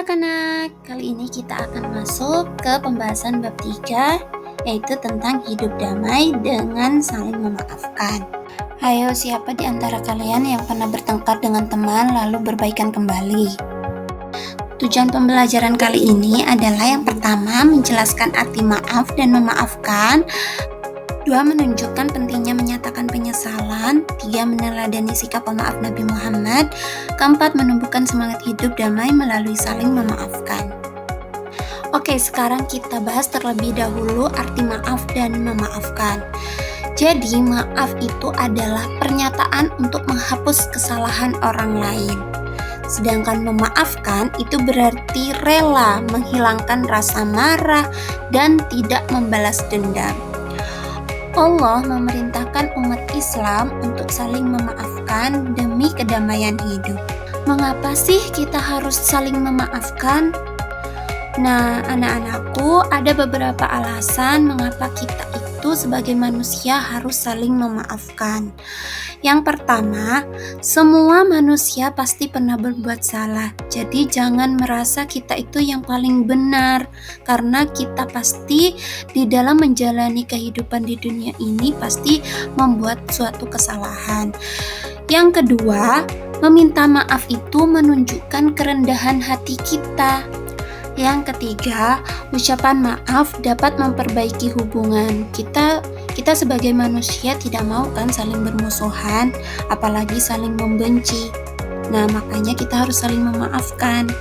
anak-anak, kali ini kita akan masuk ke pembahasan bab 3, yaitu tentang hidup damai dengan saling memaafkan. Ayo, siapa di antara kalian yang pernah bertengkar dengan teman lalu berbaikan kembali? Tujuan pembelajaran kali ini adalah yang pertama, menjelaskan arti maaf dan memaafkan. 2. Menunjukkan pentingnya menyatakan penyesalan. 3. Meneladani sikap pemaaf Nabi Muhammad. 4. Menumbuhkan semangat hidup damai melalui saling memaafkan. Oke, sekarang kita bahas terlebih dahulu arti maaf dan memaafkan. Jadi, maaf itu adalah pernyataan untuk menghapus kesalahan orang lain. Sedangkan memaafkan itu berarti rela menghilangkan rasa marah dan tidak membalas dendam. Allah memerintahkan umat Islam untuk saling memaafkan demi kedamaian hidup. Mengapa sih kita harus saling memaafkan? Nah, anak-anakku, ada beberapa alasan mengapa kita itu sebagai manusia harus saling memaafkan. Yang pertama, semua manusia pasti pernah berbuat salah. Jadi jangan merasa kita itu yang paling benar, karena kita pasti di dalam menjalani kehidupan di dunia ini pasti membuat suatu kesalahan. Yang kedua, meminta maaf itu menunjukkan kerendahan hati kita. Yang ketiga, ucapan maaf dapat memperbaiki hubungan. Kita sebagai manusia tidak mau kan saling bermusuhan, apalagi saling membenci. Nah, makanya kita harus saling memaafkan.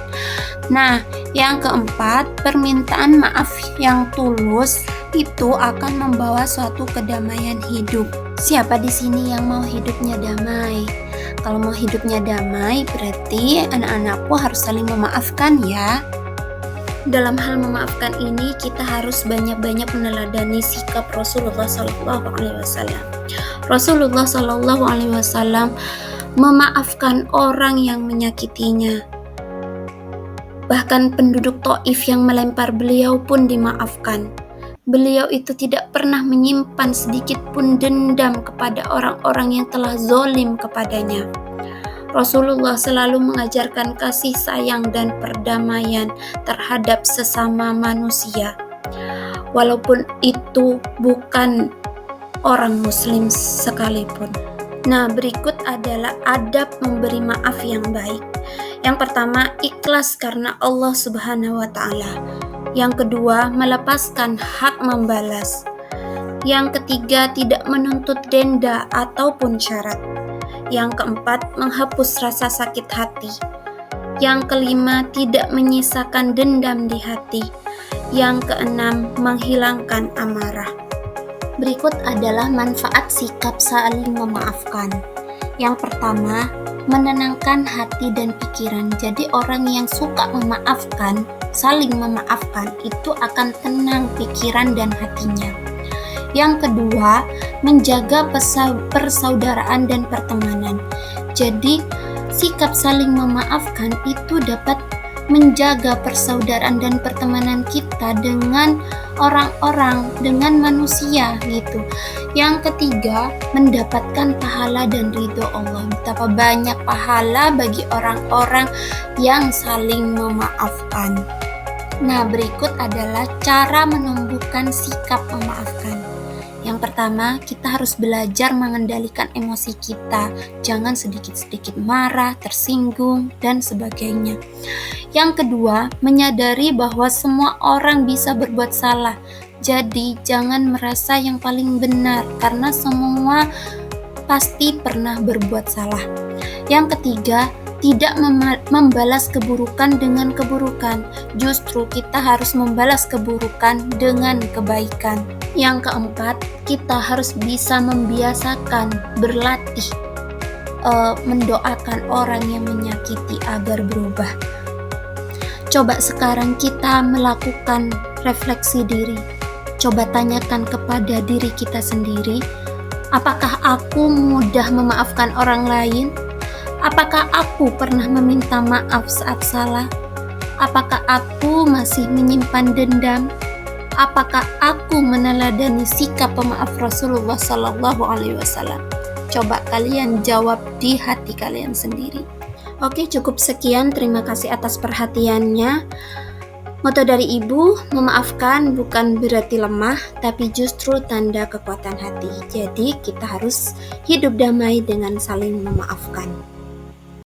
Nah, yang keempat, permintaan maaf yang tulus itu akan membawa suatu kedamaian hidup. Siapa di sini yang mau hidupnya damai? Kalau mau hidupnya damai, berarti anak-anakku harus saling memaafkan ya. Dalam hal memaafkan ini, kita harus banyak-banyak meneladani sikap Rasulullah SAW. Rasulullah SAW memaafkan orang yang menyakitinya. Bahkan penduduk Taif yang melempar beliau pun dimaafkan. Beliau itu tidak pernah menyimpan sedikit pun dendam kepada orang-orang yang telah zalim kepadanya. Rasulullah selalu mengajarkan kasih sayang dan perdamaian terhadap sesama manusia, walaupun itu bukan orang muslim sekalipun. Nah, berikut adalah adab memberi maaf yang baik. Yang pertama, ikhlas karena Allah Subhanahu wa Ta'ala. Yang kedua, melepaskan hak membalas. Yang ketiga, tidak menuntut denda ataupun syarat. Yang keempat, menghapus rasa sakit hati. Yang kelima, tidak menyisakan dendam di hati. Yang keenam, menghilangkan amarah. Berikut adalah manfaat sikap saling memaafkan. Yang pertama, menenangkan hati dan pikiran. Jadi orang yang suka memaafkan, saling memaafkan, itu akan tenang pikiran dan hatinya. Yang kedua, menjaga persaudaraan dan pertemanan. Jadi, sikap saling memaafkan itu dapat menjaga persaudaraan dan pertemanan kita dengan orang-orang, dengan manusia gitu. Yang ketiga, mendapatkan pahala dan ridho Allah. Betapa banyak pahala bagi orang-orang yang saling memaafkan. Nah, berikut adalah cara menumbuhkan sikap memaafkan. Yang pertama, kita harus belajar mengendalikan emosi kita. Jangan sedikit-sedikit marah, tersinggung, dan sebagainya. Yang kedua, menyadari bahwa semua orang bisa berbuat salah. Jadi, jangan merasa yang paling benar, karena semua pasti pernah berbuat salah. Yang ketiga, tidak membalas keburukan dengan keburukan. Justru kita harus membalas keburukan dengan kebaikan. Yang keempat, kita harus bisa membiasakan, berlatih, mendoakan orang yang menyakiti agar berubah. Coba sekarang kita melakukan refleksi diri. Coba tanyakan kepada diri kita sendiri, apakah aku mudah memaafkan orang lain? Apakah aku pernah meminta maaf saat salah? Apakah aku masih menyimpan dendam? Apakah aku meneladani sikap pemaaf Rasulullah SAW? Coba kalian jawab di hati kalian sendiri. Oke, cukup sekian. Terima kasih atas perhatiannya. Moto dari Ibu, memaafkan bukan berarti lemah, tapi justru tanda kekuatan hati. Jadi, kita harus hidup damai dengan saling memaafkan.